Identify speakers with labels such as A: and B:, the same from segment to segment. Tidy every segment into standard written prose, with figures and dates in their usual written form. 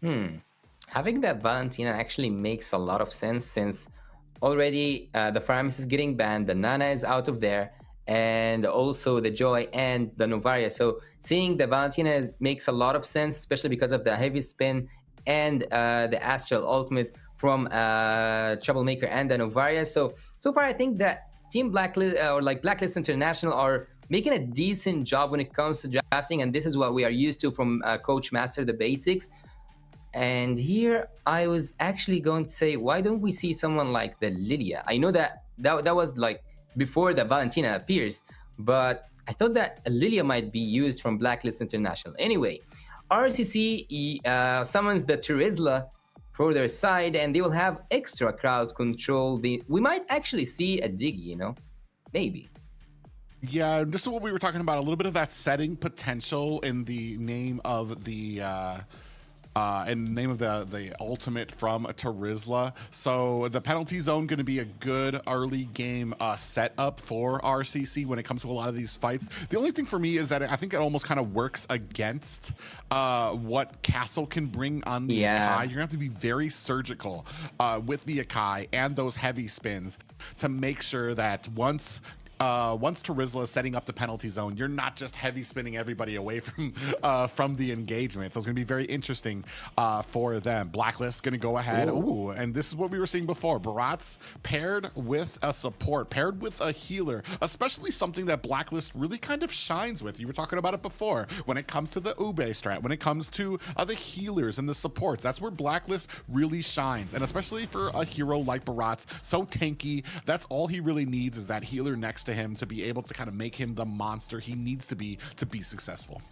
A: Hmm. Having that Valentina actually makes a lot of sense since already the Faramis is getting banned, the Nana is out of there, and also the Joy and the Novaria. So seeing the Valentina makes a lot of sense, especially because of the heavy spin and the Astral Ultimate from Troublemaker and the Novaria. So far, I think that Team Blacklist or like Blacklist International are making a decent job when it comes to drafting, and this is what we are used to from Coach Master the Basics. And here I was actually going to say, why don't we see someone like the Lilia? I know that was like before the Valentina appears, but I thought that Lilia might be used from Blacklist International. Anyway, RCC summons the Terizla for their side, and they will have extra crowd control. We might actually see a Diggy, maybe.
B: Yeah, this is what we were talking about, a little bit of that setting potential in the name of the ultimate from Terizla. So the penalty zone going to be a good early game setup for RCC when it comes to a lot of these fights. The only thing for me is that I think it almost kind of works against what Castle can bring on the Akai. You're gonna have to be very surgical with the Akai and those heavy spins to make sure that once Terizla is setting up the penalty zone, you're not just heavy spinning everybody away from the engagement. So it's going to be very interesting for them. Blacklist going to go ahead. Ooh, and this is what we were seeing before. Barats paired with a support, paired with a healer, especially something that Blacklist really kind of shines with. You were talking about it before. When it comes to the Ube strat, when it comes to the healers and the supports, that's where Blacklist really shines. And especially for a hero like Barats, so tanky, that's all he really needs is that healer next to him to be able to kind of make him the monster he needs to be successful.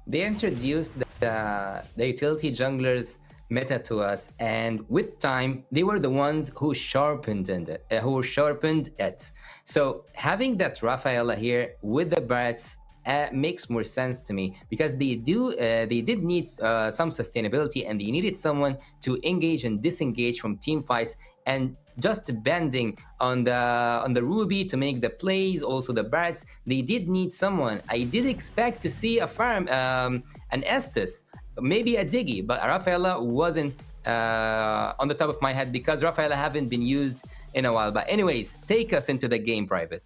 A: They introduced the utility junglers meta to us, and with time they were the ones who sharpened it. So having that Rafaela here with the Barats makes more sense to me, because they did need some sustainability, and they needed someone to engage and disengage from team fights, and just bending on the Ruby to make the plays. Also the Barats, they did need someone. I did expect to see a farm, an Estes, maybe a Diggy, but Rafaela wasn't on the top of my head because Rafaela haven't been used in a while. But anyways, take us into the game, Private.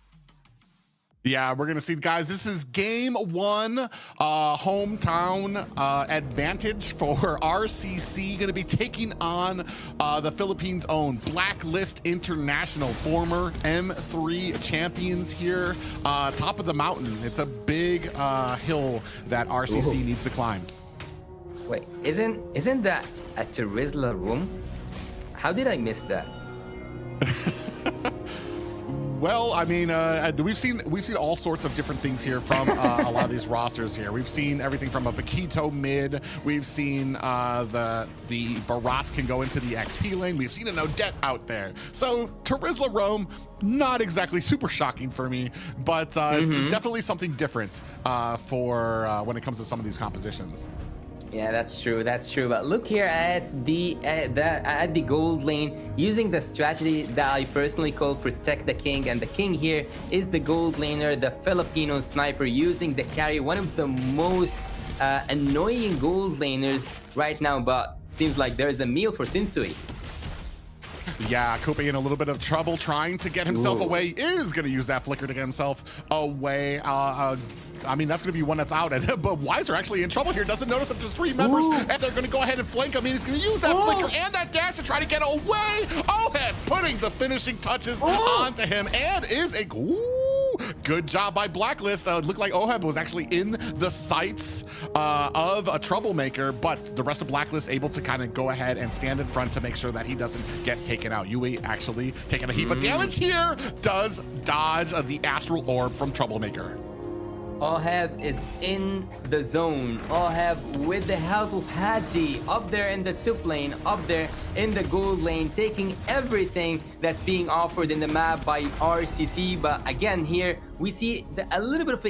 B: Yeah, we're going to see, guys, this is game one, hometown advantage for RCC. Going to be taking on the Philippines' own Blacklist International, former M3 champions here, top of the mountain. It's a big hill that RCC needs to climb.
A: Wait, isn't that a Terizla room? How did I miss that?
B: Well, I mean, we've seen all sorts of different things here from a lot of these rosters here. We've seen everything from a Paquito mid. We've seen the Barats can go into the XP lane. We've seen an Odette out there. So Terizla roam, not exactly super shocking for me, but it's definitely something different for when it comes to some of these compositions.
A: Yeah, that's true. That's true. But look here at the gold lane, using the strategy that I personally call protect the king, and the king here is the gold laner, the Filipino sniper, using the carry, one of the most annoying gold laners right now. But seems like there is a meal for Sinsui.
B: Yeah, Coupe in a little bit of trouble trying to get himself away. Is going to use that flicker to get himself away. I mean, that's going to be one that's out. But Wiser actually in trouble here. Doesn't notice that there's three members, and they're going to go ahead and flank him. He's going to use that flicker and that dash to try to get away. Oheb putting the finishing touches onto him, and is a... Good job by Blacklist. It looked like Oheb was actually in the sights of a Troublemaker, but the rest of Blacklist able to kind of go ahead and stand in front to make sure that he doesn't get taken out. Yui actually taking a heap of damage here, does dodge the Astral Orb from Troublemaker.
A: Oheb is in the zone. Oheb, with the help of Haji, up there in the top lane, up there in the gold lane, taking everything that's being offered in the map by RCC. But again, here we see a little bit of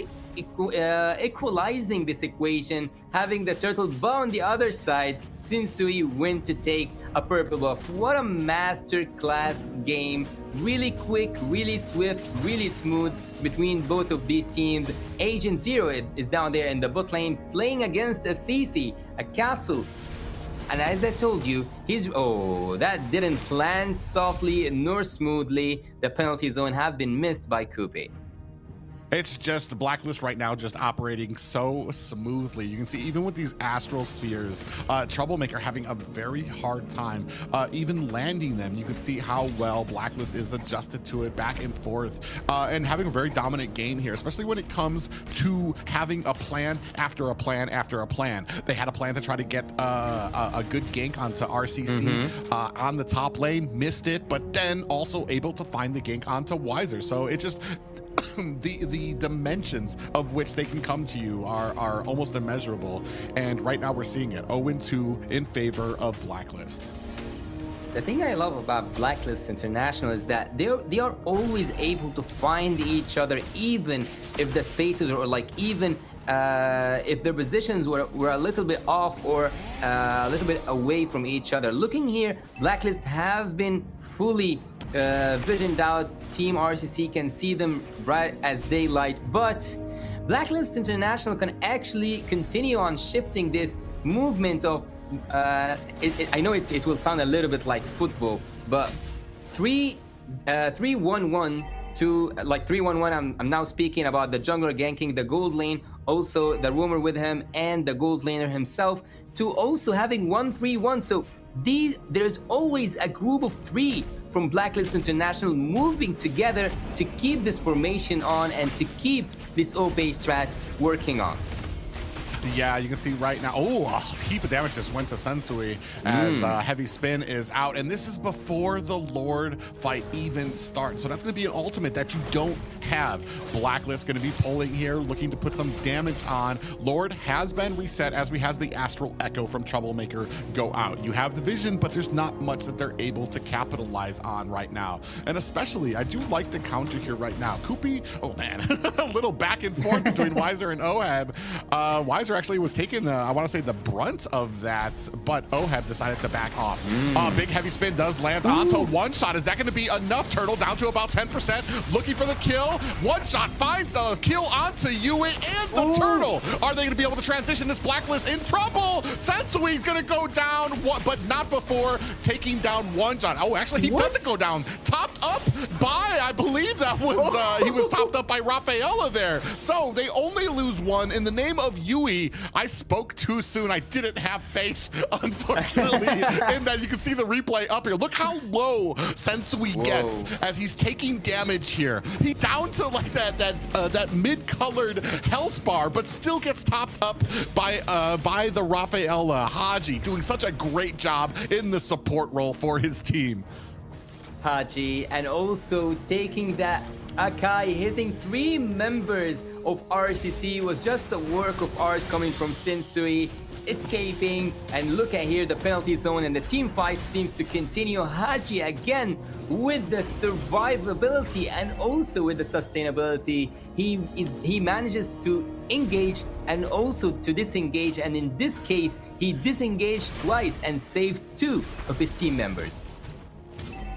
A: equalizing this equation, having the turtle, but on the other side, Sinsui went to take a purple buff. What a masterclass game. Really quick, really swift, really smooth between both of these teams. Agent Zero is down there in the bot lane playing against a CC, a Castle. And as I told you, that didn't land softly nor smoothly. The penalty zone have been missed by Coupe.
B: It's just the Blacklist right now just operating so smoothly. You can see even with these astral spheres, Troublemaker having a very hard time even landing them. You can see how well Blacklist is adjusted to it back and forth and having a very dominant game here, especially when it comes to having a plan after a plan after a plan. They had a plan to try to get a good gank onto RCC on the top lane, missed it, but then also able to find the gank onto Wiser. So it just the dimensions of which they can come to you are almost immeasurable, and right now we're seeing it 0-2 in favor of Blacklist.
A: The thing I love about Blacklist International is that they are always able to find each other, even if the spaces or even if their positions were a little bit off or a little bit away from each other. Looking here, Blacklist have been fully visioned out. Team RCC can see them bright as daylight, but Blacklist International can actually continue on shifting this movement of I know it will sound a little bit like football, but 3-1-1 to like 3-1-1. I'm now speaking about the jungler ganking the gold lane, also the roamer with him and the gold laner himself, to also having 1-3-1. So there's always a group of 3 from Blacklist International moving together to keep this formation on and to keep this OP strat working on.
B: Yeah, you can see right now, a heap of damage just went to Sensui as Heavy Spin is out, and this is before the Lord fight even starts. So that's going to be an ultimate that you don't have. Blacklist going to be pulling here, looking to put some damage on. Lord has been reset as we has the Astral Echo from Troublemaker go out. You have the vision, but there's not much that they're able to capitalize on right now. And especially, I do like the counter here right now. Kupi, oh man, a little back and forth between Wiser and Ohab. Wiser actually was taking I want to say the brunt of that, but Ohab decided to back off. Big Heavy Spin does land onto one shot. Is that going to be enough? Turtle down to about 10%, looking for the kill. One shot finds a kill onto Yui and the Turtle. Are they going to be able to transition this Blacklist in trouble? Sensui's going to go down, but not before taking down one shot. Oh, actually, he doesn't go down. Topped up by, I believe that was, he was topped up by Rafaela there. So they only lose one in the name of Yui. I spoke too soon. I didn't have faith, unfortunately, in that. You can see the replay up here. Look how low Sensui gets as he's taking damage here. He down to like that mid-colored health bar, but still gets topped up by the Rafaela. Haji doing such a great job in the support role for his team.
A: Haji, and also taking that Akai, hitting 3 members of RCC was just a work of art coming from Sensui, escaping, and look at here the penalty zone, and the team fight seems to continue. Haji again with the survivability and also with the sustainability. He manages to engage and also to disengage, and in this case he disengaged twice and saved 2 of his team members.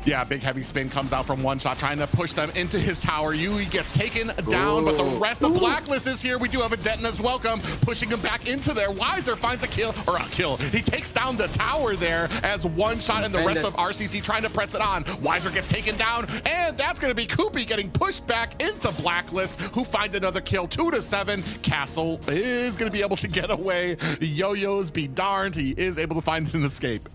B: Yeah, Big Heavy Spin comes out from one shot, trying to push them into his tower. Yui gets taken down, but the rest of Blacklist is here. We do have a Detna's welcome, pushing him back into there. Wiser finds a kill, or a kill. He takes down the tower there as one shot, and the rest of RCC trying to press it on. Wiser gets taken down, and that's going to be Kupi getting pushed back into Blacklist, who find another kill, 2-7. Castle is going to be able to get away. Yo-Yos be darned, he is able to find an escape.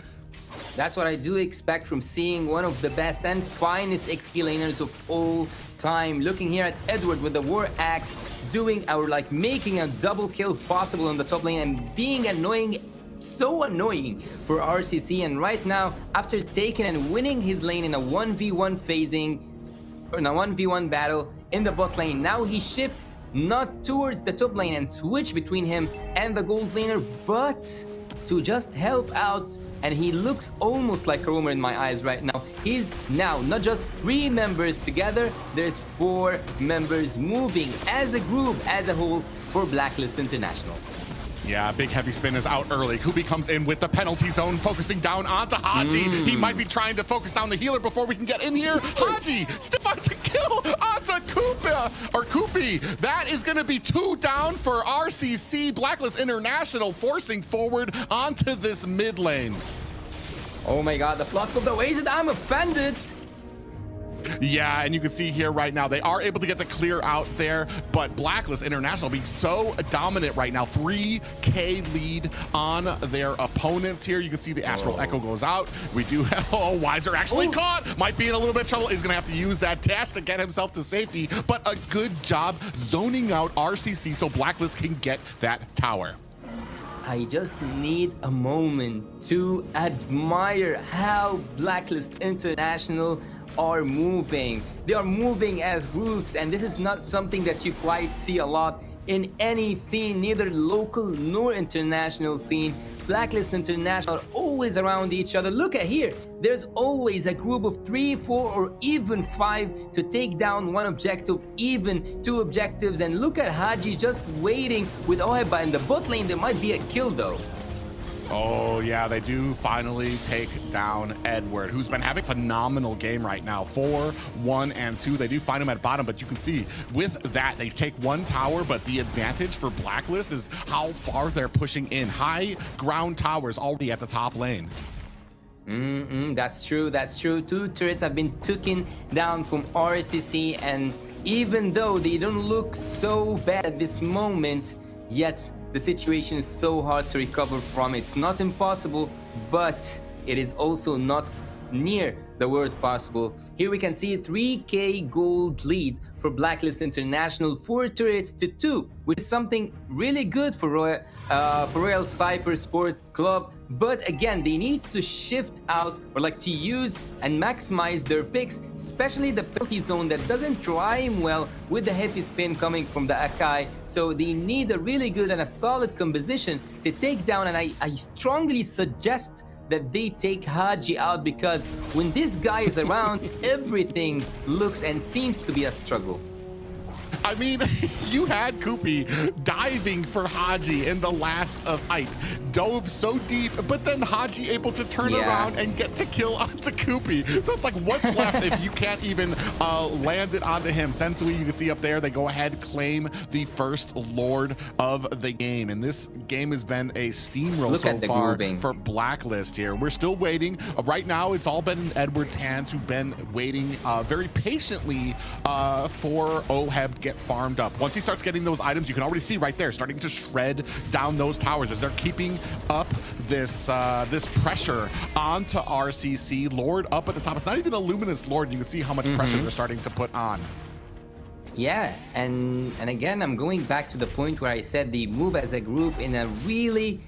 A: That's what I do expect from seeing one of the best and finest XP laners of all time. Looking here at Edward with the War Axe, doing making a double kill possible on the top lane and being annoying, so annoying for RCC. And right now, after taking and winning his lane in a 1v1 phasing, or in a 1v1 battle in the bot lane, now he shifts not towards the top lane and switch between him and the gold laner, but to just help out, and he looks almost like a roamer in my eyes right now. He's now not just 3 members together, there's 4 members moving as a group, as a whole, for Blacklist International.
B: Yeah, big heavy spin is out early. Kubi comes in with the penalty zone, focusing down onto Haji. He might be trying to focus down the healer before we can get in here. Haji still finds a kill onto Kupi. That is going to be 2 down for RCC. Blacklist International forcing forward onto this mid lane.
A: Oh my god, the flask of the wasted. I'm offended.
B: Yeah, and you can see here right now, they are able to get the clear out there, but Blacklist International being so dominant right now, 3K lead on their opponents here. You can see the Astral Echo goes out. We do have, Wiser actually caught, might be in a little bit of trouble. He's gonna have to use that dash to get himself to safety, but a good job zoning out RCC so Blacklist can get that tower.
A: I just need a moment to admire how Blacklist International are moving. They are moving as groups, and this is not something that you quite see a lot in any scene, neither local nor international scene. Blacklist International are always around each other. Look at here, there's always a group of 3, 4, or even 5 to take down one objective, even 2 objectives. And look at Haji just waiting with Oheba in the bot lane. There might be a kill though.
B: Oh yeah, they do finally take down Edward, who's been having a phenomenal game right now. 4, 1, and 2. They do find him at bottom, but you can see with that, they take 1 tower, but the advantage for Blacklist is how far they're pushing in. High ground towers already at the top lane.
A: That's true, that's true. 2 turrets have been taken down from RCC, and even though they don't look so bad at this moment, yet the situation is so hard to recover from. It's not impossible, but it is also not near the word possible. Here we can see 3K gold lead for Blacklist International, 4 turrets to 2, which is something really good for Royal Cybersports Club. But again, they need to shift out, or like to use and maximize their picks, especially the penalty zone that doesn't rhyme well with the heavy spin coming from the Akai. So they need a really good and a solid composition to take down, and I strongly suggest that they take Haji out, because when this guy is around, everything looks and seems to be a struggle.
B: I mean, you had Kupi diving for Haji in the last fight. Dove so deep, but then Haji able to turn around and get the kill onto Kupi. So it's like, what's left if you can't even land it onto him? Sensui, you can see up there, they go ahead, claim the first Lord of the game. And this game has been a steamroll so far for Blacklist here. We're still waiting. Right now, it's all been in Edward's hands, who've been waiting very patiently for Oheb get farmed up. Once he starts getting those items, you can already see right there, starting to shred down those towers as they're keeping up this this pressure onto RCC. Lord up at the top. It's not even a luminous Lord. You can see how much pressure they're starting to put on.
A: Yeah, and again, I'm going back to the point where I said they move as a group in a really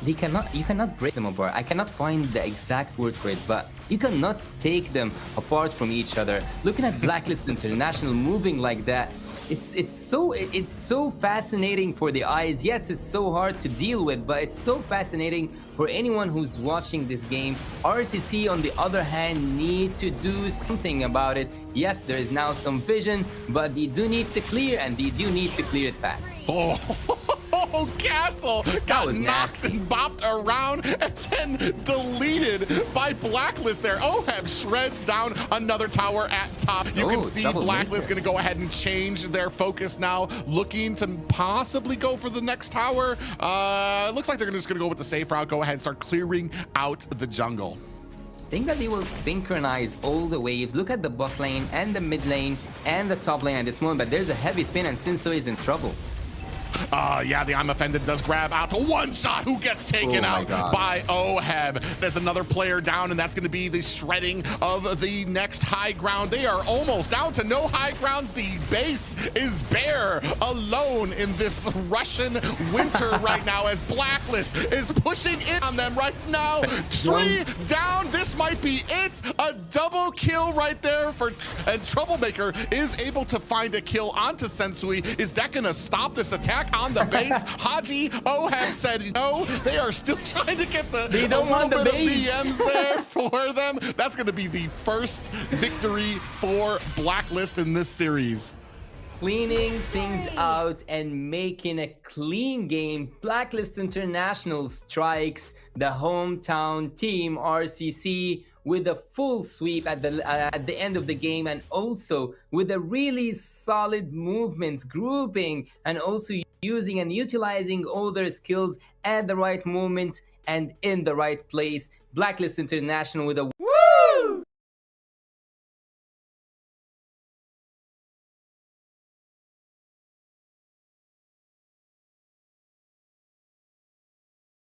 A: you cannot break them apart. I cannot find the exact word for it, but you cannot take them apart from each other. Looking at Blacklist International moving like that, it's so fascinating for the eyes. Yes, it's so hard to deal with, but it's so fascinating for anyone who's watching this game. RCC, on the other hand, need to do something about it. Yes, there is now some vision, but they do need to clear, and they do need to clear it fast.
B: Oh, Castle got knocked and bopped around and then deleted by Blacklist there. Oheb shreds down another tower at top. You can see Blacklist going to go ahead and change their focus now, looking to possibly go for the next tower. Looks like they're just going to go with the safe route, go ahead and start clearing out the jungle.
A: I think that they will synchronize all the waves. Look at the bot lane and the mid lane and the top lane at this moment, but there's a heavy spin and Sinso is in trouble.
B: Yeah, the I'm Offended does grab out to one shot. Who gets taken out by Oheb? There's another player down, and that's going to be the shredding of the next high ground. They are almost down to no high grounds. The base is bare, alone in this Russian winter right now, as Blacklist is pushing in on them right now. 3 down. This might be it. A double kill right there for and Troublemaker is able to find a kill onto Sensui. Is that going to stop this attack on the base? Haji, Oheb said no. They are still trying to get a little bit of BMs there for them. That's going to be the first victory for Blacklist in this series.
A: cleaning things out and making a clean game, Blacklist International strikes the hometown team RCC with a full sweep at the end of the game, and also with a really solid movements, grouping, and also using and utilizing all their skills at the right moment and in the right place. Blacklist International with a